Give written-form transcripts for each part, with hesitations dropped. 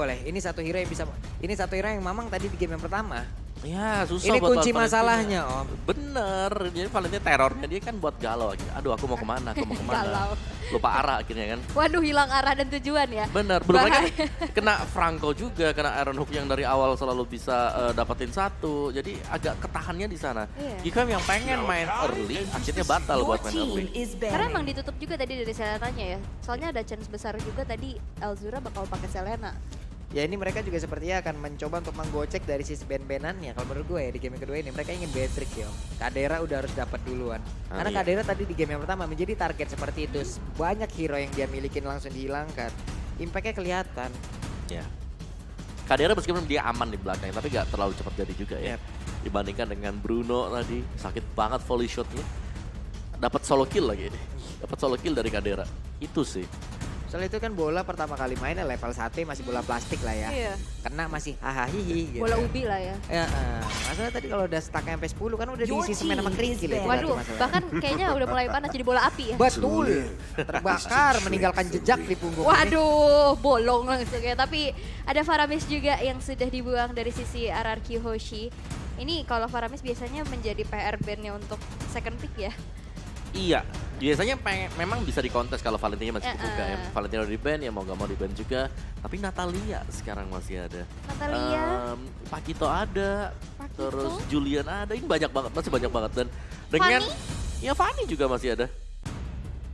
boleh. Ini satu hero yang mamang tadi di game yang pertama. Ya susah Ini buat kunci lawan masalahnya Valentina. Om. Bener, jadi Valentina terornya dia kan buat galau akhirnya. Aduh aku mau kemana, Galau. Lupa arah akhirnya kan. Waduh, hilang arah dan tujuan ya. Bener, belum lagi Bahaya. kena Franco juga, kena Iron Hook yang dari awal selalu bisa dapetin satu. Jadi agak ketahannya di sana. Iya. Gikam yang pengen main early, akhirnya batal buat main early. Karena emang ditutup juga tadi dari Selenanya ya. Soalnya ada chance besar juga tadi Elzura bakal pakai Selena. Ya ini mereka juga sepertinya akan mencoba untuk menggocek dari sisi ban-banannya. Kalau menurut gue ya di game yang kedua ini mereka ingin Beatrix ya Om. Kadera udah harus dapat duluan. Karena iya. Kadera tadi di game yang pertama menjadi target seperti itu. Banyak hero yang dia milikin langsung dihilangkan. Impact-nya kelihatan. Ya. Kadera meskipun dia aman di belakang, tapi gak terlalu cepat jadi juga ya. Dibandingkan dengan Bruno tadi, sakit banget volley shotnya. Dapat solo kill lagi ini. Dapat solo kill dari Kadera. Itu sih. Soalnya itu kan bola pertama kali mainnya level 1 masih bola plastik lah ya. Iya. Kena masih hahaha gitu. Bola ubi lah ya. Ya, masalah tadi kalau udah stuck sampai 10 kan udah diisi semen sama kerikil itu Waduh, masalah. bahkan kayaknya udah mulai panas jadi bola api ya. Betul. Terbakar meninggalkan jejak di punggung. Waduh, bolong langsung ya. Tapi ada Faramis juga yang sudah dibuang dari sisi RRQ Hoshi. Ini kalau Faramis biasanya menjadi PR bandnya untuk second pick ya. Iya, biasanya memang bisa dikontes kalau Valentina masih dibuka ya. Valentina di ban ya mau gak mau di ban juga. Tapi Natalia sekarang masih ada. Natalia. Pakito ada. Pakito. Terus Julian ada. Ini banyak banget, masih banyak banget. Dan dengan ya Fanny juga masih ada.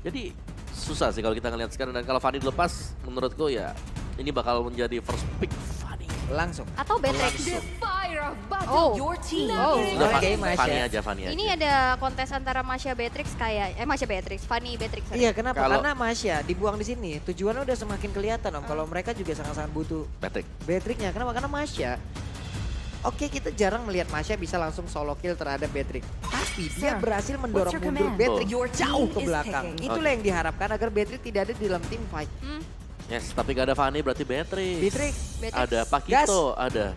Jadi susah sih kalau kita ngeliat sekarang. Dan kalau Fanny dilepas menurutku ya ini bakal menjadi first pick Fanny. Langsung. Atau Beatrix. Oh, Udah kayak Masya. Fanny aja. Ini ada kontes antara Masya Beatrix Fanny Beatrix. Iya kenapa? Kalau- Karena Masya dibuang di sini. Tujuannya udah semakin kelihatan Om. Kalau mereka juga sangat-sangat butuh Patrick. Beatrixnya. Kenapa? Karena Masya. Oke kita jarang melihat Masya bisa langsung solo kill terhadap Beatrix. Tapi dia berhasil mendorong what's your mundur command? Beatrix Your jauh team ke is belakang. picking. Itulah yang diharapkan agar Beatrix tidak ada di dalam tim fight. Yes, tapi gak ada Fanny berarti Beatrix. Beatrix. Ada Pakito, ada.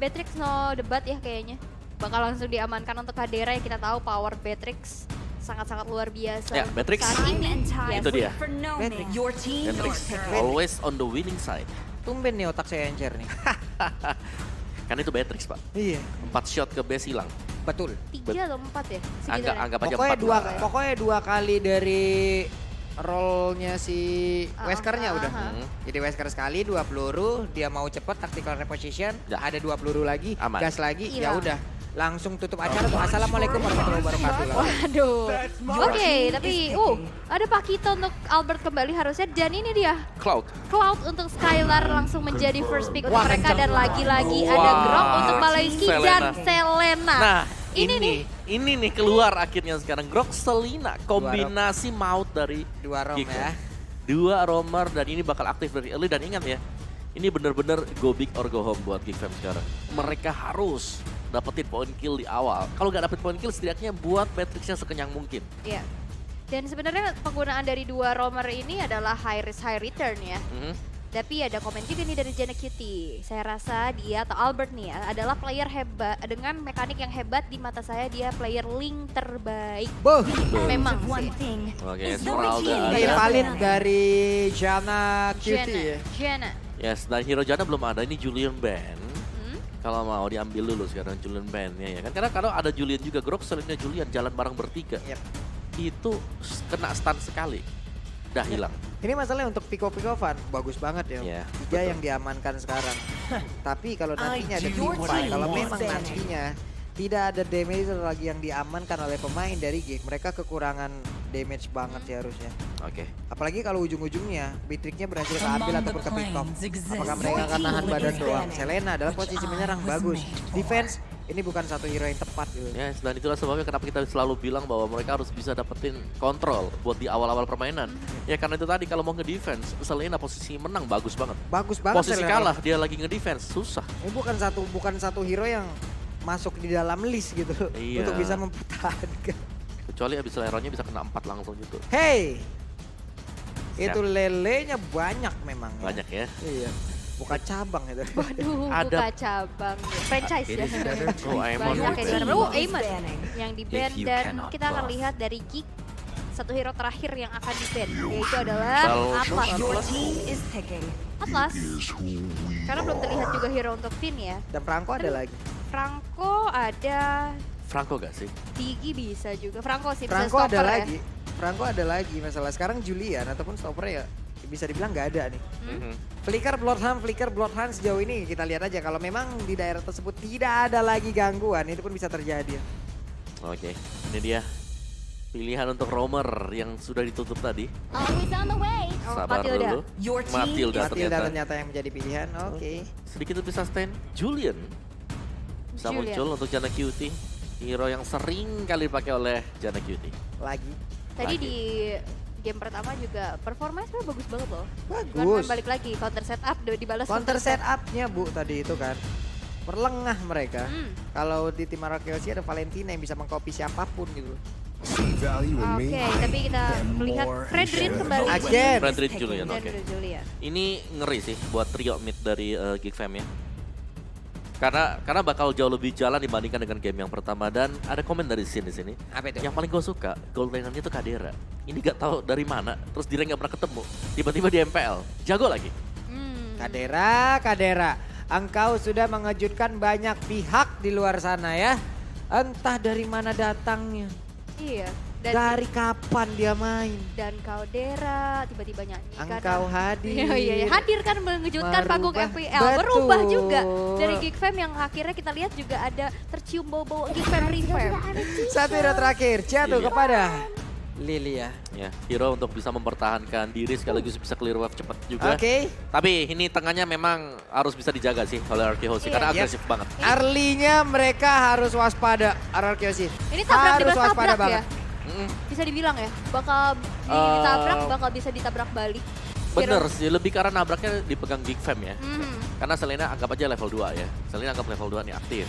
Beatrix no debat ya kayaknya. Bakal langsung diamankan untuk Kadera yang kita tahu power Beatrix sangat-sangat luar biasa. Ya, Beatrix. Saat ini. Yes. Itu dia. Beatrix. Your team Beatrix is always on the winning side. Tumben nih otak saya encer nih. Kan itu Beatrix, Pak. Iya. 4 shot ke base hilang. Betul. 3 atau 4 ya? Segitu ya? Anggap aja Pokoknya 4 dua, lah. pokoknya 2 kali dari rollnya si Weskernya udah. Jadi Wesker sekali 2 peluru, dia mau cepet tactical reposition, Ya. ada 2 peluru lagi, Aman. gas lagi, ya Hilang. udah. Langsung tutup acara tuh. Assalamualaikum warahmatullahi wabarakatuh. Waduh. Oke, tapi ada Pakito untuk Albert kembali harusnya dan ini dia Cloud. Cloud untuk Skylar langsung menjadi first pick untuk Wah, mereka kencang. dan lagi-lagi Wah. ada Grok untuk Malayski Selena. dan Selena. Nah, ini ini nih keluar akhirnya sekarang. Grok Selena, kombinasi maut dari 2 rom Giko. ya. 2 roamer dan ini bakal aktif dari early dan ingat ya, ini bener-bener go big or go home buat Geek Fam sekarang. Mereka harus dapetin point kill di awal. Kalau nggak dapet point kill setidaknya buat Matrixnya sekenyang mungkin. Iya. Dan sebenarnya penggunaan dari 2 roamer ini adalah high risk high return ya. Tapi ada komen juga nih dari Jana Cutie. Saya rasa dia atau Albert nih ya adalah player hebat dengan mekanik yang hebat di mata saya, dia player link terbaik. Boh, Memang one sih. thing. Oke, is the Esmeralda routine. ada. kayak Yeah. valid dari Jana Cutie ya. Jana. Yes, dan Hero Jana belum ada, ini Julian Band. Kalau mau diambil dulu sekarang Julian Band-nya ya kan. Karena kalau ada Julian juga, Grok Selena Julian jalan bareng bertiga. Yep. Itu kena stun sekali. Udah hilang. Ini masalahnya untuk Piko-Pikovan bagus banget ya. Iya, 3 betul. yang diamankan sekarang. Tapi kalau nantinya ada do team fight, kalau team memang is nantinya tidak ada damage lagi yang diamankan oleh pemain dari Geek, mereka kekurangan damage banget sih harusnya. Oke. Apalagi kalau ujung-ujungnya Beatrixnya berhasil keambil Among ataupun the ke pick off. planes exist. Apakah mereka akan nahan Your badan team doang? is Selena adalah which posisi I menyerang was bagus. made for. Defense ini bukan satu hero yang tepat gitu. Yes, dan itulah sebabnya kenapa kita selalu bilang bahwa mereka harus bisa dapetin kontrol buat di awal-awal permainan. Ya karena itu tadi kalau mau nge-defense, Selena posisi menang bagus banget. Bagus banget Posisi Selena. kalah dia lagi nge-defense, susah. Ini bukan satu hero yang masuk di dalam list gitu Iya. untuk bisa mempertahankan. Kecuali abis Leronnya bisa kena 4 langsung gitu. Hey, Siap. itu lelenya banyak memang. Ya. Banyak ya. Iya, buka cabang itu. Waduh, Ada- buka cabang. Franchise ya. Oh, Aemon. Banyak yang Your di team Oh, is Aemon banning. yang di ban If you dan cannot kita akan buff. lihat dari Geek satu hero terakhir yang akan di-ban, yaitu adalah Atlas. Atlas. Karena belum terlihat juga hero untuk Finn ya. Dan Franco ada lagi. Franco ada, Franco gak sih? Digi bisa juga. Franco sih bisa Franco ada stopper ya. lagi. Franco ada lagi masalah. Sekarang Julian ataupun stopper ya bisa dibilang nggak ada nih. Flicker Bloodhound sejauh ini kita lihat aja kalau memang di daerah tersebut tidak ada lagi gangguan itu pun bisa terjadi. Oke, ini dia pilihan untuk roamer yang sudah ditutup tadi. Sabar Matilda. dulu. Matilda ternyata. ternyata yang menjadi pilihan. Oke. Sedikit lebih sustain. Julian bisa Julian. muncul untuk Janna Cutie. Hero yang sering kali dipakai oleh Janna Cutie. Lagi. Tadi Lagi. di game pertama juga performanya sebenarnya bagus banget loh. Cuman Bagus. balik lagi counter setup dibalas Counter setupnya Bu tadi itu kan. Berlengah mereka. Hmm. Kalau di tim Arkeosi ada Valentina yang bisa mengcopy siapapun gitu. Oke, tapi kita melihat Fredrin kembali. Again. Frederick Julian, Dan oke. Julian. Ini ngeri sih buat trio mid dari Geek Fam ya. Karena bakal jauh lebih jalan dibandingkan dengan game yang pertama dan ada komen dari sini. Apa itu? Yang paling gue suka gold lanernya itu Kadera. Ini gak tahu dari mana, terus dia nggak pernah ketemu. Tiba-tiba di MPL, jago lagi. Kadera. Engkau sudah mengejutkan banyak pihak di luar sana ya. Entah dari mana datangnya. Iya. Dari kapan dia main. Dan Caldera tiba-tiba nyanyi kan. Engkau hadir. Iya, hadir kan mengejutkan panggung Merubah. FPL. Betul. Berubah juga dari Geek Fam yang akhirnya kita lihat juga ada tercium bau-bau Geek Fam Revamp. Satu hero terakhir jatuh Lilia. kepada Lilia. Ya, hero untuk bisa mempertahankan diri sekaligus bisa clear wave cepat juga. Oke. Tapi ini tengahnya memang harus bisa dijaga sih oleh Arkehosi Iya. karena Yep. agresif banget. Early-nya mereka harus waspada Arkeosi. Ini tabrak di Harus bawah waspada tabrak ya. banget. Bisa dibilang ya, bakal ditabrak, bakal bisa ditabrak balik. Bener sih, lebih karena nabraknya dipegang Geek Fam ya. Hmm. Karena Selena anggap aja level 2 ya. Selena anggap level 2 nih aktif.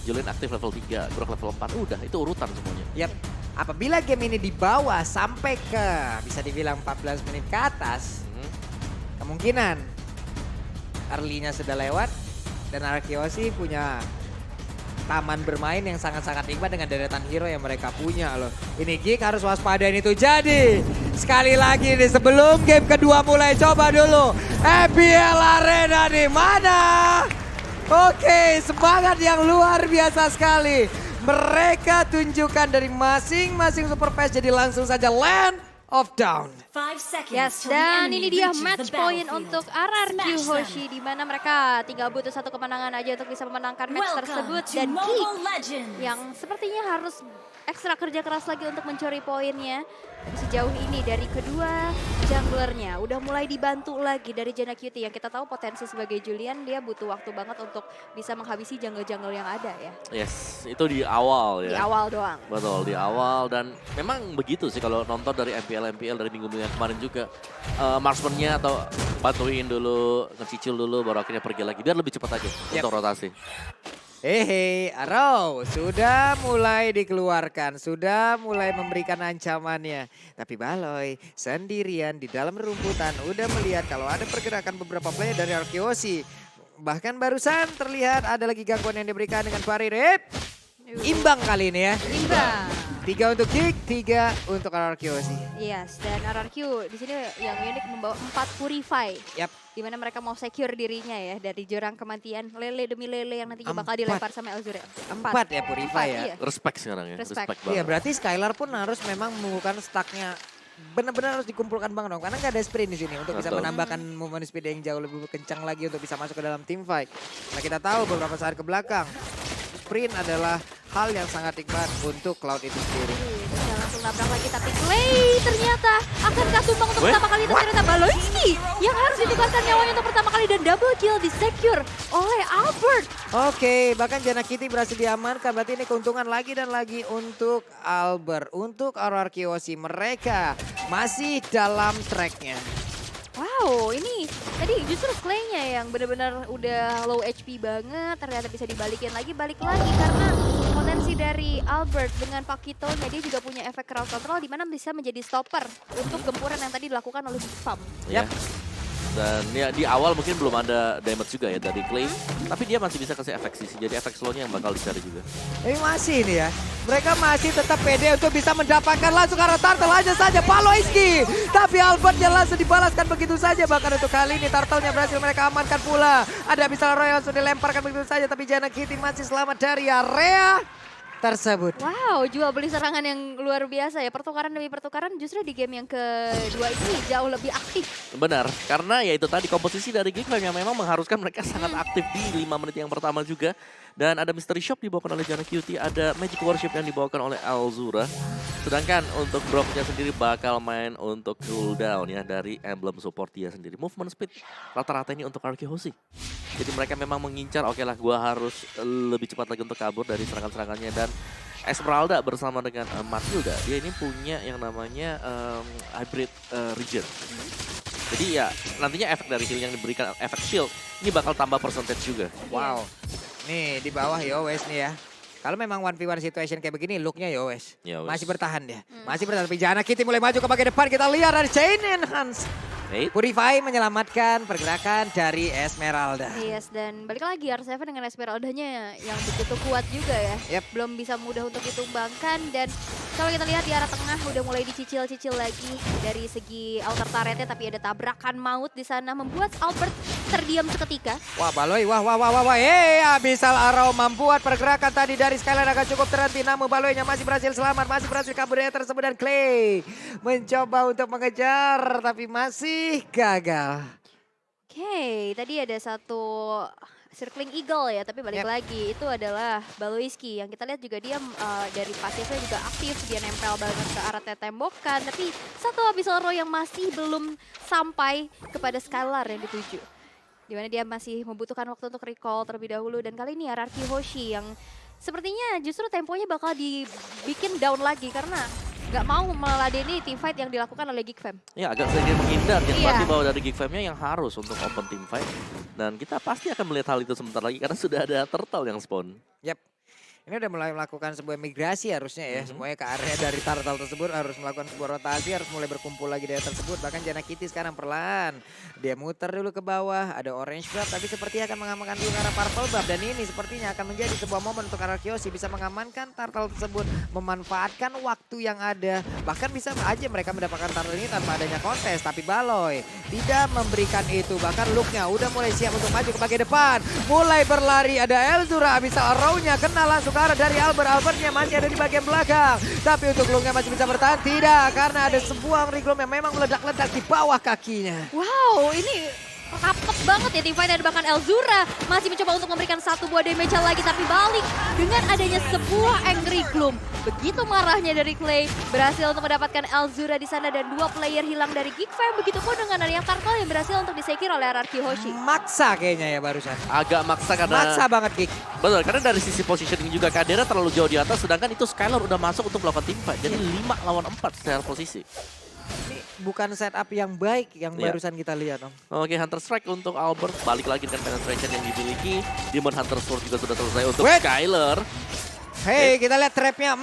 Julian aktif level 3, Grok level 4. Udah, itu urutan semuanya. Yap. Apabila game ini dibawa sampai ke bisa dibilang 14 menit ke atas, kemungkinan early-nya sudah lewat dan Arkeosi punya taman bermain yang sangat-sangat nikmat dengan deretan hero yang mereka punya loh. Ini Geek harus waspadain itu. Jadi sekali lagi nih sebelum game kedua mulai, coba dulu FPL Arena di mana? Oke, semangat yang luar biasa sekali. Mereka tunjukkan dari masing-masing super pass, jadi langsung saja land of down. Yes, dan ini dia match point untuk RRQ Hoshi, di mana mereka tinggal butuh satu kemenangan aja untuk bisa memenangkan match tersebut. Dan Geek yang sepertinya harus ekstra kerja keras lagi untuk mencuri poinnya. Sejauh ini dari kedua junglernya udah mulai dibantu lagi dari Janna Cutie yang kita tahu potensi sebagai Julian, dia butuh waktu banget untuk bisa menghabisi jungle-jungle yang ada ya. Yes, itu di awal ya. Di awal doang. Betul, di awal dan memang begitu sih kalau nonton dari MPL dari minggu-minggu yang kemarin juga. Marksman-nya atau bantuin dulu, ngecicil dulu baru akhirnya pergi lagi biar lebih cepat aja untuk rotasi. Hehe, Arrow sudah mulai dikeluarkan, sudah mulai memberikan ancamannya. Tapi Baloy sendirian di dalam rumputan udah melihat kalau ada pergerakan beberapa player dari Arkeosi. Bahkan barusan terlihat ada lagi gangguan yang diberikan dengan Paririp. Imbang kali ini ya. Imbang. 3 untuk Geek, 3 untuk Arkeosi. Yes, dan RRQ di sini yang unik membawa 4 Purify. Yap. Di mana mereka mau secure dirinya ya dari jurang kematian lele demi lele yang nantinya bakal dilempar sama Elzuriel. 4 ya Purify ya. Iya. Respect sekarang ya, Respect. respect Iya banget. berarti Skylar pun harus memang mengumpulkan stacknya. Benar-benar harus dikumpulkan bang dong. Karena nggak ada sprint di sini untuk bisa Betul. menambahkan movement speed yang jauh lebih kencang lagi untuk bisa masuk ke dalam team fight. Nah kita tahu beberapa saat ke belakang sprint adalah hal yang sangat nikmat untuk Cloud itu sendiri. Bisa langsung nabrak lagi tapi Clay ternyata akankah tumbang untuk pertama kali, tapi ternyata Baloyski yang harus ditukarkan nyawanya untuk pertama kali dan double kill di secure oleh Albert. Oke, bahkan Janna Cutie berhasil diamankan. Berarti ini keuntungan lagi dan lagi untuk Albert. Untuk RRQ mereka masih dalam tracknya. Wow, ini tadi justru Clay-nya yang benar-benar udah low HP banget, ternyata bisa dibalikin lagi, balik lagi karena potensi dari Albert dengan Pakito-nya dia juga punya efek crowd control di mana bisa menjadi stopper untuk gempuran yang tadi dilakukan oleh Big Farm. Ya. Dan ya di awal mungkin belum ada damage juga ya dari Clay. Tapi dia masih bisa kasih efek sisi. Jadi efek slownya yang bakal dicari juga. Tapi masih nih ya. Mereka masih tetap pede untuk bisa mendapatkan langsung arah Turtle aja saja. Paloiski. Tapi Albertnya langsung dibalaskan begitu saja. Bahkan untuk kali ini Turtle-nya berhasil mereka amankan pula. Ada Abyssal Roy langsung dilemparkan begitu saja. Tapi Jana Kitty masih selamat dari area tersebut. Wow, jual beli serangan yang luar biasa ya. Pertukaran demi pertukaran justru di game yang kedua ini jauh lebih aktif. Benar, karena ya itu tadi komposisi dari Geek yang memang mengharuskan mereka sangat aktif di 5 menit yang pertama juga. Dan ada Mystery Shop dibawakan oleh Jana Cutie, ada Magic Worship yang dibawakan oleh Alzura. Sedangkan untuk Brocknya sendiri bakal main untuk cooldown ya dari emblem support dia sendiri. Movement speed rata-rata ini untuk Arkehosi. Jadi mereka memang mengincar, oke lah gua harus lebih cepat lagi untuk kabur dari serangan-serangannya. Dan Esmeralda bersama dengan Matilda, dia ini punya yang namanya hybrid regen. Jadi ya nantinya efek dari heal yang diberikan, efek shield, ini bakal tambah percentage juga. Wow. Nih di bawah Yowes nih ya. Kalau memang 1v1 situation kayak begini, looknya Yowes. Yowes. Masih bertahan dia. Masih bertahan. Tapi Jana Kitty mulai maju ke bagian depan. Kita lihat dari Chain Enhance. Purify menyelamatkan pergerakan dari Esmeralda. Yes, dan balik lagi R7 dengan Esmeraldanya yang begitu kuat juga ya. Yep. Belum bisa mudah untuk ditumbangkan dan kalau kita lihat di arah tengah udah mulai dicicil-cicil lagi dari segi outer turretnya, tapi ada tabrakan maut di sana membuat Albert terdiam seketika. Wah Baloi, wah. Abyssal Arrow membuat pergerakan tadi dari Skyline agak cukup terhenti. Namun Baloinya masih berhasil selamat, masih berhasil kabur dari tersebut. Dan Clay mencoba untuk mengejar tapi masih gagal. Oke, tadi ada satu Circling Eagle ya, tapi balik lagi itu adalah Baloiski yang kita lihat juga dia dari pasifnya juga aktif, dia nempel banget ke arah tembokan, tapi satu Abyssal Row yang masih belum sampai kepada Skylar yang dituju. Dimana dia masih membutuhkan waktu untuk recall terlebih dahulu, dan kali ini Araki Hoshi yang sepertinya justru temponya bakal dibikin down lagi karena nggak mau meladeni teamfight yang dilakukan oleh Geek Fam. Ya agak sedikit menghindar yang pasti bahwa dari Geek Fam-nya yang harus untuk open teamfight. Dan kita pasti akan melihat hal itu sebentar lagi karena sudah ada turtle yang spawn. Yap. Ini udah mulai melakukan sebuah migrasi harusnya ya. Semuanya ke area dari turtle tersebut harus melakukan sebuah rotasi, harus mulai berkumpul lagi dari tersebut. Bahkan Jana Kitty sekarang perlahan. Dia muter dulu ke bawah, ada orange buff tapi sepertinya akan mengamankan dulu ke arah purple buff. Dan ini sepertinya akan menjadi sebuah momen untuk Arkehosi bisa mengamankan turtle tersebut. Memanfaatkan waktu yang ada. Bahkan bisa aja mereka mendapatkan turtle ini tanpa adanya kontes. Tapi Baloi tidak memberikan itu. Bahkan looknya udah mulai siap untuk maju ke bagian depan. Mulai berlari, ada Elzura, Abyssal Arrow-nya kena langsung ke arah dari Albertnya masih ada di bagian belakang. Tapi untuk Lungnya masih bisa bertahan. Tidak, karena ada sebuah Riglom yang memang meledak-ledak di bawah kakinya. Wow, ini rapet banget ya teamfight, dan bahkan Elzura masih mencoba untuk memberikan satu buah damage lagi, tapi balik dengan adanya sebuah Angry Gloom. Begitu marahnya dari Clay, berhasil untuk mendapatkan Elzura di sana dan dua player hilang dari Geek Fam. Begitupun dengan ada yang Turtle yang berhasil untuk disekir oleh Araki Hoshi. Maksa kayaknya ya barusan. Agak maksa karena... Maksa banget Geek. Betul, karena dari sisi positioning juga Kadera terlalu jauh di atas, sedangkan itu Skylar udah masuk untuk melakukan teamfight. Jadi 5 lawan 4 secara posisi. Ini bukan setup yang baik yang barusan kita lihat Om. Oke, Hunter Strike untuk Albert. Balik lagi dengan penetration yang dimiliki. Demon Hunter Sword juga sudah selesai untuk Skylar. Hey, kita lihat trapnya.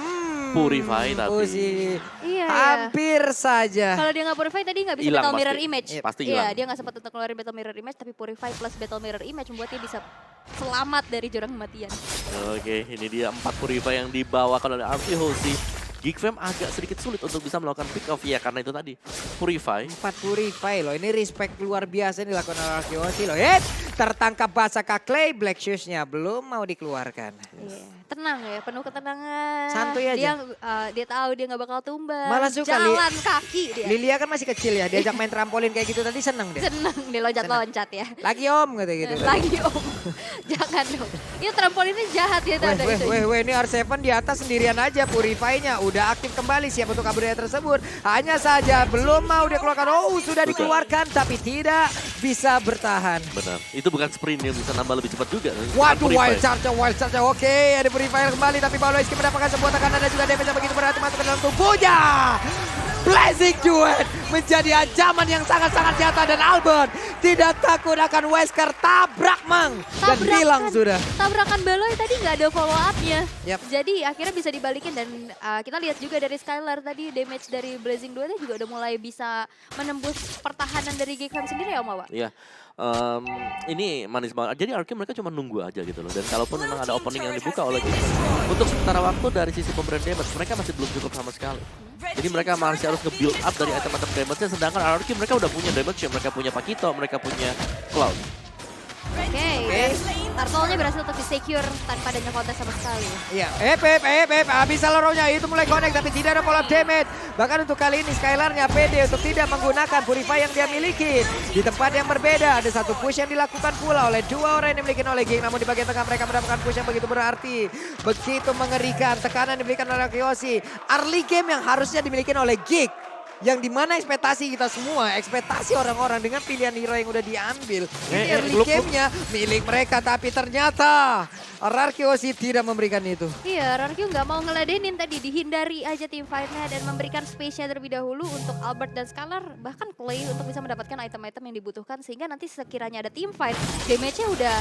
Purify tapi. Iya, hampir saja. Kalau dia nggak Purify tadi nggak bisa Hilang Battle pasti. Mirror Image. Pasti Iya, hilang. dia nggak sempat untuk ngeluarin Battle Mirror Image, tapi Purify plus Battle Mirror Image membuat dia bisa selamat dari jurang kematian. Oke, ini dia 4 Purify yang dibawakan oleh Arkehosi. Geek Fam agak sedikit sulit untuk bisa melakukan pick off ya karena itu tadi Purify. 4 Purify loh, ini respect luar biasa yang dilakukan oleh Arkehosi loh. Tertangkap basah Kak Clay, Black Shoes-nya belum mau dikeluarkan. Iya, tenang ya, penuh ketenangan. Santuy aja. Dia tahu dia nggak bakal tumbang. Malah suka jalan kaki dia. Lilia kan masih kecil ya, diajak main trampolin kayak gitu tadi seneng dia. Seneng dia loncat-loncat ya. Lagi Om gitu. Lagi Om. Jangan dong. Itu trampolinnya jahat ya tanda itu. Weh, ini R7 di atas sendirian aja. Purify-nya udah aktif kembali, siap untuk kabur dari tersebut. Hanya saja belum mau dia keluarkan. Oh, sudah dikeluarkan tapi tidak bisa bertahan. Benar, itu bukan sprint yang bisa nambah lebih cepat juga. Waduh, wild charge. Oke, ada Purify kembali tapi Baloiski mendapatkan sebuah tekanan dan juga damage yang begitu berat masuk ke dalam tubuhnya. Blazing Duet menjadi ancaman yang sangat-sangat nyata dan Albert tidak takut akan Wesker tabrak Mang dan hilang sudah. Tabrakan Baloy tadi nggak ada follow up-nya. Yap. Jadi akhirnya bisa dibalikin dan kita lihat juga dari Skylar tadi damage dari Blazing Duetnya juga udah mulai bisa menembus pertahanan dari Geekfam sendiri ya Om Awa? Iya. Ini manis banget. Jadi Arky mereka cuma nunggu aja gitu loh. Dan kalaupun memang ada opening yang dibuka oleh Geekfam, untuk sementara waktu dari sisi pemberian damage mereka masih belum cukup sama sekali. Jadi mereka masih harus nge-build up dari item-item damage-nya, sedangkan Arky mereka udah punya damage-nya. Mereka punya Pakito, mereka punya Cloud. Oke, Turtle-nya berhasil untuk di-secure tanpa adanya kontes sama sekali. Iya, habis Saloronya itu mulai connect tapi tidak ada follow up damage. Bahkan untuk kali ini Skylar-nya pede untuk tidak menggunakan Purify yang dia miliki. Di tempat yang berbeda ada satu push yang dilakukan pula oleh dua orang yang dimiliki oleh Geek. Namun di bagian tengah mereka mendapatkan push yang begitu berarti. Begitu mengerikan tekanan diberikan oleh Kyoshi. Early game yang harusnya dimiliki oleh Geek. Yang dimana ekspektasi kita semua, ekspektasi orang-orang dengan pilihan hero yang udah diambil. Ini early game-nya milik mereka, tapi ternyata Rarkyoshi tidak memberikan itu. Iya, Rarkyo nggak mau ngeladenin tadi, dihindari aja team fight-nya dan memberikan space-nya terlebih dahulu untuk Albert dan Skylar, bahkan Clay untuk bisa mendapatkan item-item yang dibutuhkan sehingga nanti sekiranya ada team fight, damage-nya udah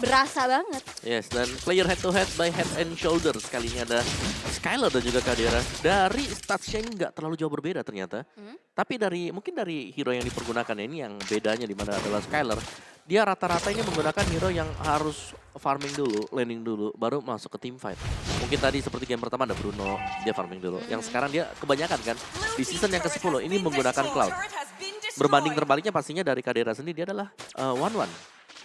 berasa banget. Yes, dan player head to head by Head and Shoulders. Kali ini ada Skylar dan juga Kadira. Dari statsnya ini nggak terlalu jauh berbeda ternyata. Tapi mungkin dari hero yang dipergunakan ini yang bedanya di mana adalah Skylar. Dia rata-rata ini menggunakan hero yang harus farming dulu, laning dulu, baru masuk ke team fight. Mungkin tadi seperti game pertama ada Bruno, dia farming dulu. Yang sekarang dia kebanyakan kan, di season yang ke-10 ini menggunakan Cloud. Berbanding terbaliknya pastinya dari Kadira sendiri, dia adalah 1-1.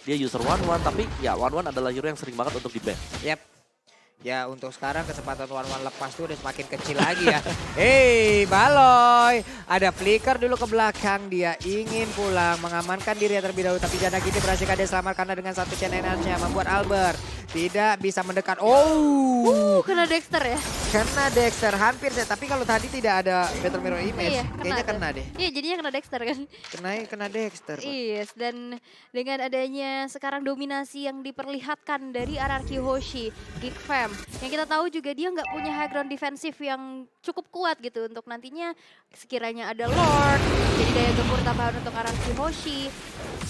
Dia user 1-1, tapi ya 1-1 adalah hero yang sering banget untuk di-ban. Yap. Ya untuk sekarang kesempatan one-one lepas tuh udah semakin kecil lagi ya. Hei Baloy, ada flicker dulu ke belakang, dia ingin pulang mengamankan diri terlebih dahulu. Tapi Jana Kitty berhasil dia selamat karena dengan satu chain energy membuat Albert tidak bisa mendekat. Kena Dexter ya? Kena Dexter, hampir deh. Tapi kalau tadi tidak ada Battle Mirror Image, Iya, kayaknya kena deh. Iya jadinya kena Dexter kan? Kena Dexter. Yes, dan dengan adanya sekarang dominasi yang diperlihatkan dari RRQ Hoshi, Geekfam, yang kita tahu juga dia nggak punya high ground defensif yang cukup kuat gitu untuk nantinya sekiranya ada Lord, jadi daya gempur tambahan untuk RRQ Hoshi.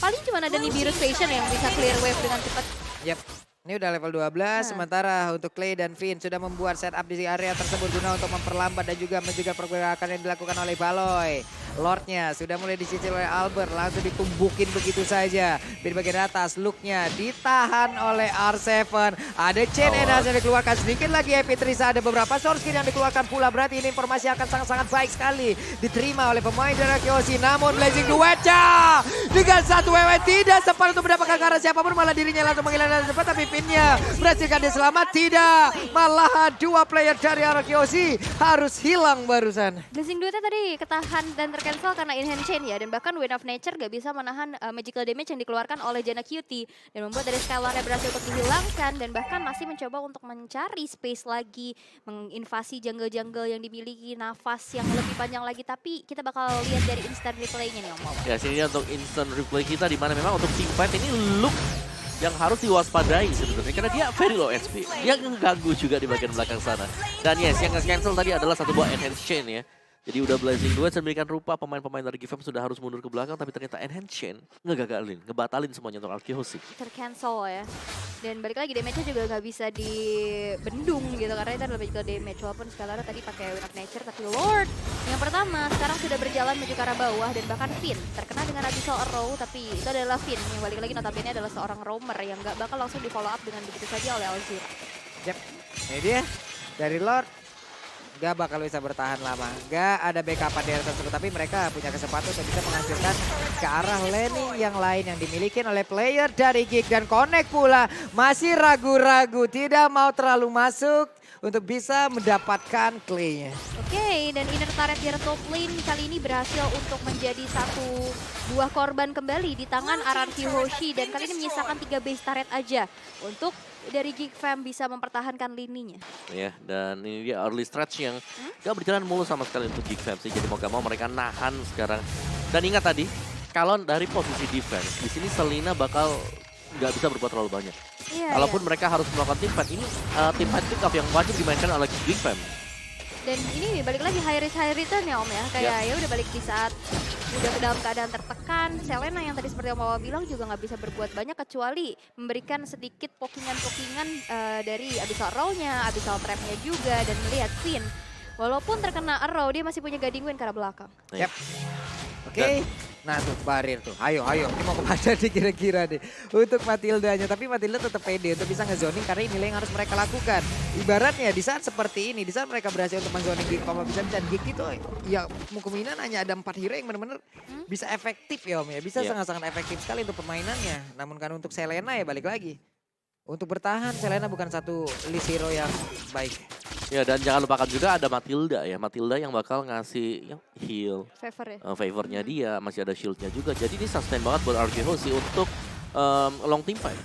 Paling cuma ada Nibiru Station yang bisa clear wave dengan cepat. Yap. Ini udah level 12, sementara untuk Clay dan Finn sudah membuat setup di area tersebut guna untuk memperlambat dan juga mencegah pergerakan yang dilakukan oleh Baloy. Lordnya sudah mulai disicil oleh Albert, langsung ditumbukin begitu saja. Di bagian atas, Luke-nya ditahan oleh R7. Ada chain energy yang dikeluarkan, sedikit lagi Happy Trisa, ada beberapa source skill yang dikeluarkan pula. Berarti ini informasi akan sangat-sangat baik sekali diterima oleh pemain dari Kyoshi. Namun Blazing Duetnya dengan satu WW tidak sempat untuk mendapatkan karena siapapun, malah dirinya langsung menghilangkan cepat. Tapi Pinnya berhasilkan dia selamat, tidak. Malahan dua player dari Kyoshi harus hilang barusan. Blazing Duetnya tadi ketahan dan tercancel karena Enhance Chain ya. Dan bahkan Wind of Nature gak bisa menahan magical damage yang dikeluarkan oleh Jana Cutie. Dan membuat dari Skylar berhasil untuk dihilangkan. Dan bahkan masih mencoba untuk mencari space lagi. Menginvasi jungle-jungle yang dimiliki nafas yang lebih panjang lagi. Tapi kita bakal lihat dari instant replaynya nih Om Wawan. Ya sini untuk instant replay kita, di mana memang untuk team fight ini Luke yang harus diwaspadai sebenarnya karena dia very low HP. Dia ngeganggu juga di bagian belakang sana. Dan yes, yang nge-cancel tadi adalah satu buah enhance chain ya. Jadi udah Blazing Duet sedemikian rupa pemain-pemain dari Geekfam sudah harus mundur ke belakang, tapi ternyata enhance chain ngegagalin, ngebatalin semuanya untuk Kyoshi. Tercancel ya. Dan balik lagi damage-nya juga nggak bisa dibendung gitu karena itu adalah magical damage. Walaupun Skylar tadi pakai Wind of Nature, tapi Lord yang pertama sekarang sudah berjalan menuju ke arah bawah dan bahkan Finn terkena dengan Abyssal Arrow, tapi itu adalah Finn yang balik lagi notabene adalah seorang roamer yang nggak bakal langsung di follow up dengan begitu saja oleh Alzir. Yap, ini dia dari Lord. Gak bakal bisa bertahan lama. Gak ada backupan dari tersebut. Tapi mereka punya kesempatan untuk bisa menghasilkan ke arah laning yang lain yang dimiliki oleh player dari Geek. Dan Connect pula masih ragu-ragu. Tidak mau terlalu masuk untuk bisa mendapatkan Clay-nya. Oke, dan inner turret di top lane kali ini berhasil untuk menjadi satu buah korban kembali di tangan RRQ Hoshi. Dan kali ini menyisakan 3 base turret aja untuk dari Geekfam bisa mempertahankan lininya. Ya, dan ini dia early stretch yang gak berjalan mulus sama sekali untuk Geekfam sih. Jadi mau gak mau mereka nahan sekarang. Dan ingat tadi, kalau dari posisi defense, di sini Selena bakal nggak bisa berbuat terlalu banyak. Iya, Kalaupun mereka harus melakukan team fight, ini team fight pick up yang wajib dimainkan oleh Geekfam. Dan ini balik lagi high risk high return ya Om ya. Kayak ya udah balik di saat udah dalam keadaan tertekan. Selena yang tadi seperti Om Wawa bilang juga nggak bisa berbuat banyak kecuali memberikan sedikit pokingan-pokingan dari abyssal row-nya, abyssal trap-nya juga, dan melihat Finn. Walaupun terkena arrow, dia masih punya guiding wind ke arah belakang. Yap. Oke. Nah tuh barir tuh. Ayo. Ini mau kemana nih kira-kira nih. Untuk Matildanya. Tapi Matilda tetap pede untuk bisa ngezoning karena inilah yang harus mereka lakukan. Ibaratnya di saat seperti ini, di saat mereka berhasil untuk menzoning Geek Papa bisa Geek itu ya kemungkinan hanya ada 4 hero yang benar-benar bisa efektif ya Om ya. Bisa sangat-sangat efektif sekali untuk permainannya. Namun kan untuk Selena ya balik lagi. Untuk bertahan Selena bukan satu list hero yang baik. Ya, dan jangan lupakan juga ada Matilda ya. Matilda yang bakal ngasih heal. Favor ya? Favornya dia, masih ada shieldnya juga. Jadi ini sustain banget buat RKO sih untuk long team fight.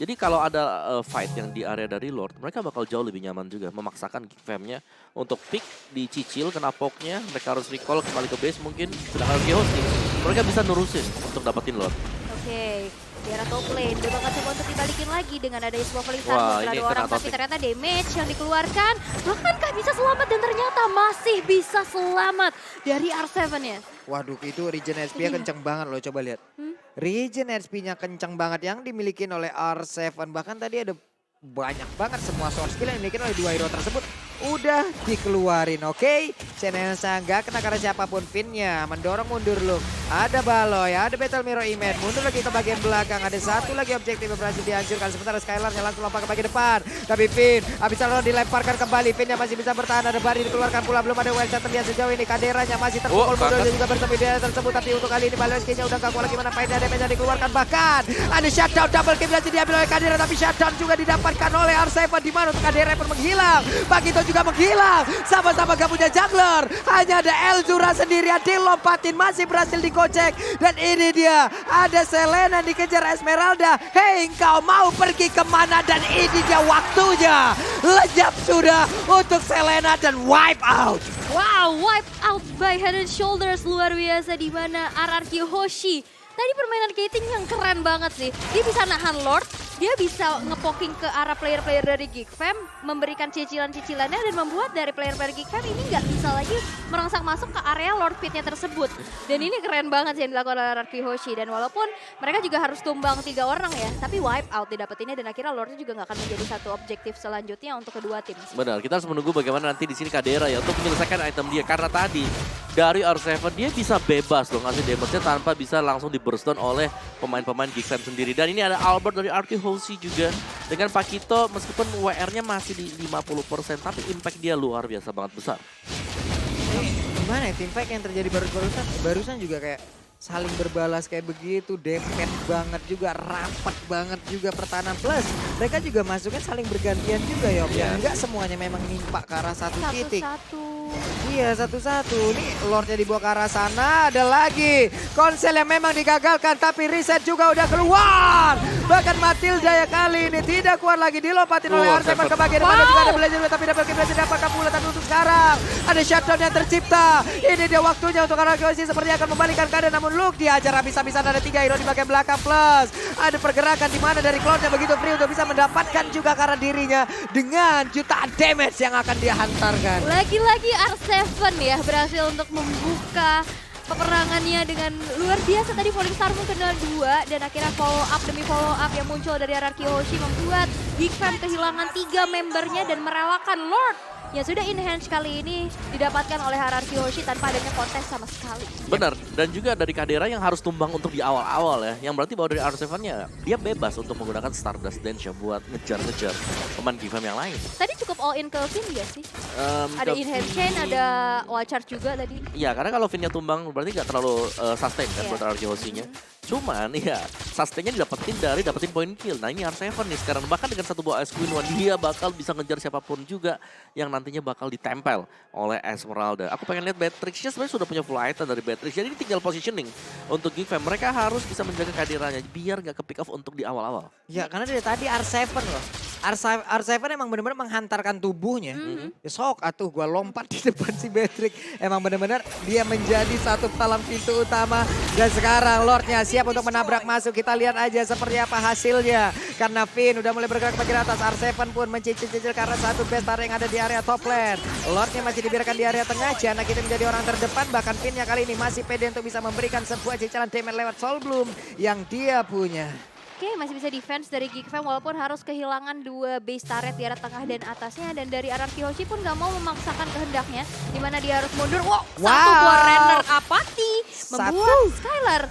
Jadi kalau ada fight yang di area dari Lord, mereka bakal jauh lebih nyaman juga. Memaksakan Gigfam-nya untuk pick, dicicil, kena poke-nya. Mereka harus recall kembali ke base mungkin. Sedangkan RKO sih, mereka bisa nurusin untuk dapetin Lord. Oke, di arah top lane, dia bakal coba untuk dibalikin lagi dengan adanya sebuah Wah, pelintaran ini ada kena orang, tapi toxic. ternyata damage yang dikeluarkan, bahkankah bisa selamat dan ternyata masih bisa selamat dari R7 ya. Waduh itu regen HP-nya kenceng banget loh, coba lihat. Regen HP-nya kenceng banget yang dimiliki oleh R7. Bahkan tadi ada banyak banget semua source skill yang dimiliki oleh dua hero tersebut. Udah dikeluarin, oke. Senensa nggak kena karena siapapun pinnya. Mendorong mundur look. Ada Baloy, ada Battle Mirror Image. Mundur lagi ke bagian belakang. Ada satu lagi objektif yang berhasil dihancurkan. Sementara Skylar-nya langsung lompat ke bagian depan. Tapi Finn, habis lalu dilemparkan kembali. Finn yang masih bisa bertahan. Ada Bari dikeluarkan pula. Belum ada well shot terlihat sejauh ini. Kaderanya masih terpukul mundur dan juga bertemu di area tersebut. Tapi untuk kali ini Baloy skill-nya udah gak kuat lagi. Mana faedahnya damage dikeluarkan. Bahkan ada shutdown double kill berhasil diambil oleh Kadera. Tapi shutdown juga didapatkan oleh R7. Di mana untuk Kadera pun menghilang. Bagito juga menghilang. Sama-sama gak punya jungler. Hanya ada Elzura sendirian dilompatin. Masih berhasil dikocek. Dan ini dia. Ada Selena dikejar Esmeralda. Hei engkau mau pergi kemana? Dan ini dia waktunya. Lejap sudah untuk Selena dan wipe out. Wow, wipe out by Head and Shoulders luar biasa di mana RRQ Hoshi. Tadi permainan Kating yang keren banget sih. Dia bisa nahan Lord, dia bisa ngepoking ke arah player-player dari Gigfam, memberikan cicilan-cicilannya dan membuat dari player-player Gigfam ini nggak bisa lagi merangsang masuk ke area Lord Pit-nya tersebut. Dan ini keren banget sih yang dilakukan oleh RRQ Hoshi. Dan walaupun mereka juga harus tumbang 3 orang ya, tapi wipe out didapetinnya dan akhirnya Lordnya juga nggak akan menjadi satu objektif selanjutnya untuk kedua tim. Benar, kita harus menunggu bagaimana nanti di sini Kadera ya untuk menyelesaikan item dia. Karena tadi dari R7 dia bisa bebas loh ngasih damage-nya tanpa bisa langsung di burst down oleh pemain-pemain Gigfam sendiri. Dan ini ada Albert dari RQ Hoshi juga. Dengan Pakito meskipun WR-nya masih di 50%, tapi impact dia luar biasa banget besar. Gimana ya team fight yang terjadi barusan juga kayak saling berbalas kayak begitu, dempet banget juga, rapat banget juga pertahanan. Plus mereka juga masuknya saling bergantian juga ya Om. Iya. Enggak semuanya memang nimpak ke arah satu titik. Satu-satu. Iya satu-satu. Nih Lordnya dibawa ke arah sana. Ada lagi konsel yang memang digagalkan. Tapi reset juga udah keluar. Bahkan Matilda ya kali ini tidak kuat lagi. Dilompatin oleh R7 ke bagian depan. Dan juga ada belajar tapi dapat dapatkan pula. Tapi untuk sekarang ada shutdown yang tercipta. Ini dia waktunya untuk RRQ sepertinya akan membalikan keadaan. Namun Luke diajar habis-habisan. Ada 3 hero di bagian belakang. Plus ada pergerakan di mana dari cloud yang begitu free untuk bisa mendapatkan juga karena dirinya. Dengan jutaan damage yang akan dia hantarkan. Lagi-lagi R7 ya berhasil untuk membuka peperangannya dengan luar biasa. Tadi Falling Star pun kena 2 dan akhirnya follow up demi follow up yang muncul dari RRQ Hoshi membuat Gigfam kehilangan 3 membernya dan merelakan Lord yang sudah enhance kali ini didapatkan oleh RRQ Hoshi tanpa adanya kontes sama sekali. Benar, dan juga dari Kadera yang harus tumbang untuk di awal-awal ya. Yang berarti bahwa dari R7-nya dia bebas untuk menggunakan Stardust Dance ya buat ngejar-ngejar pemain Gigfam yang lain. Tadi cukup all in ke Finn gak sih? Ada Ke enhance chain, ada wall charge juga tadi. Iya, karena kalau Finn-nya tumbang berarti nggak terlalu sustain kan Iya. buat RRQ Hoshi-nya. Cuman ya sustainnya dapetin point kill. Nah ini R7 nih sekarang. Bahkan dengan satu buah Ice Queen One dia bakal bisa ngejar siapapun juga yang nantinya bakal ditempel oleh Esmeralda. Aku pengen lihat Beatrix-nya sebenarnya sudah punya full item dari Beatrix. Jadi ini tinggal positioning untuk Gigfam. Mereka harus bisa menjaga kehadirannya biar nggak ke pick off untuk di awal-awal. Ya karena dari tadi R7 loh. R7 emang bener-bener menghantarkan tubuhnya. Ya sok atuh gua lompat di depan si Patrick. Emang bener-bener dia menjadi satu palang pintu utama. Dan sekarang Lordnya siap untuk menabrak masuk. Kita lihat aja seperti apa hasilnya. Karena Finn udah mulai bergerak ke bagian atas. R7 pun mencicil-cicil karena satu best area yang ada di area top lane. Lordnya masih dibiarkan di area tengah. Jana kita menjadi orang terdepan. Bahkan Finnnya kali ini masih pede untuk bisa memberikan sebuah cicilan damage lewat Soul Bloom yang dia punya. Oke, masih bisa defense dari Geek Fam walaupun harus kehilangan 2 base turret di area tengah dan atasnya. Dan dari RRQ Hoshi pun gak mau memaksakan kehendaknya. Dimana dia harus mundur. Wow, satu buah render apati. Membuat Skylar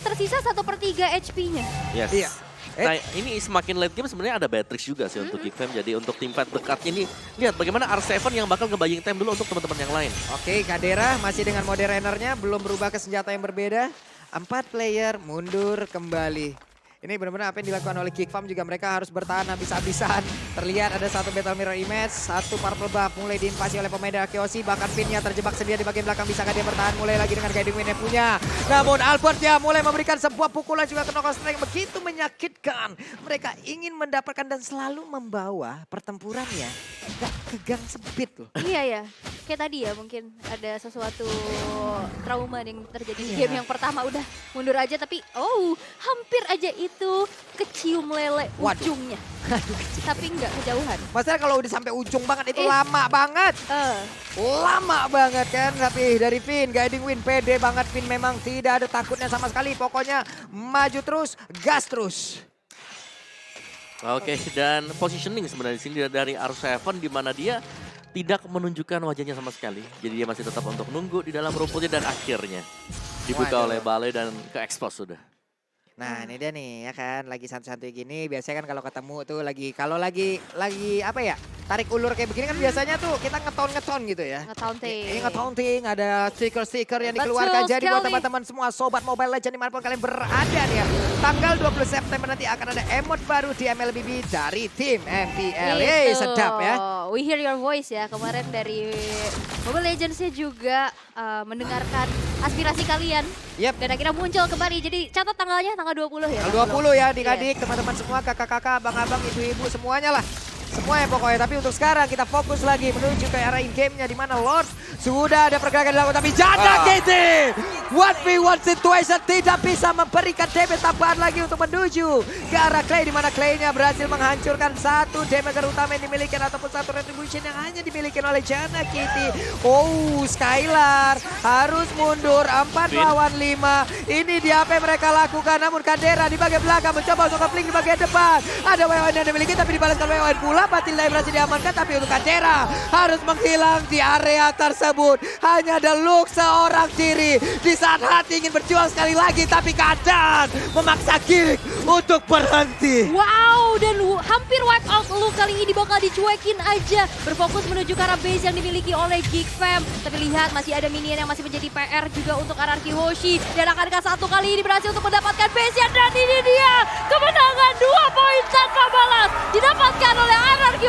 tersisa 1/3 HP-nya. Yes. Iya. Nah ini semakin late game sebenarnya ada Beatrix juga sih untuk Geek Fam. Jadi untuk tim fight dekatnya ini, lihat bagaimana R7 yang bakal ngebaying time dulu untuk teman-teman yang lain. Oke, Kadera masih dengan mode runnernya, belum berubah ke senjata yang berbeda. 4 player mundur kembali. Ini benar-benar apa yang dilakukan oleh Geek Fam juga mereka harus bertahan habis-habisan. Terlihat ada satu battle mirror image, satu purple buff mulai diinvasi oleh pemain Arkeosi. Bahkan Finnnya terjebak sendiri di bagian belakang, bisakah dia bertahan mulai lagi dengan guiding win yang punya. Namun Albertnya mulai memberikan sebuah pukulan juga ke knockout strike yang begitu menyakitkan. Mereka ingin mendapatkan dan selalu membawa pertempurannya gak ke gang sempit loh. Iya ya, kayak tadi ya mungkin ada sesuatu trauma yang terjadi di game yang pertama udah mundur aja tapi hampir aja itu kecium lele ujungnya. Tapi nggak kejauhan. Masalah kalau udah sampai ujung banget itu lama banget. Lama banget kan, tapi dari Finn, guiding win, pede banget Finn memang tidak ada takutnya sama sekali. Pokoknya maju terus, gas terus. Oke, dan positioning sebenarnya di sini dari R7 di mana dia tidak menunjukkan wajahnya sama sekali. Jadi dia masih tetap untuk nunggu di dalam rumputnya dan akhirnya dibuka oleh Balai dan ke-expose sudah. Nah ini dia nih ya kan, lagi santai-santai gini biasanya kan kalau ketemu tuh kalau lagi apa ya, tarik ulur kayak begini kan biasanya tuh kita ngeton gitu ya. Ngetaunting. Ngetaunting, ada stiker-stiker yang dikeluarkan. Jadi buat teman-teman semua sobat Mobile Legends dimanapun kalian berada nih ya. Tanggal 20 September nanti akan ada emote baru di MLBB dari tim MPL. Yeay, sedap ya. We hear your voice ya, kemarin dari Mobile Legends-nya juga mendengarkan aspirasi kalian. Yep. Dan akhirnya muncul kembali, jadi catat tanggalnya tanggal 20 ya. Tanggal 20 ya adik-adik, teman-teman semua, kakak-kakak, abang-abang, ibu-ibu, semuanya lah. Semuanya pokoknya, tapi untuk sekarang kita fokus lagi menuju ke arah in-game-nya di mana Lord sudah ada pergerakan dilakukan, tapi Jana GT 1v1 situation tidak bisa memberikan damage tambahan lagi untuk menuju ke arah Clay, di mana Clay-nya berhasil menghancurkan satu damage utama yang dimiliki ataupun satu retribution yang hanya dimiliki oleh Jana Kitty. Skylar harus mundur 4 lawan 5. Ini dia apa yang mereka lakukan, namun Kadera di bagian belakang mencoba untuk nge-flank di bagian depan. Ada WWN yang dimiliki tapi dibalaskan WWN pula. Matilda berhasil diamankan, tapi untuk Kadera harus menghilang di area tersebut. Hanya ada Luke seorang diri di saat hati ingin berjuang sekali lagi, tapi keadaan memaksa Geek untuk berhenti. Wow, dan hampir wipe out Luke kali ini bakal dicuekin aja. Berfokus menuju ke arah base yang dimiliki oleh Geek Fam. Tapi lihat masih ada minion yang masih menjadi PR juga untuk RRQ Hoshi. Dan akankah satu kali ini berhasil untuk mendapatkan base-nya, dan ini dia kemenangan 2 poin tanpa balas didapatkan oleh RRQ.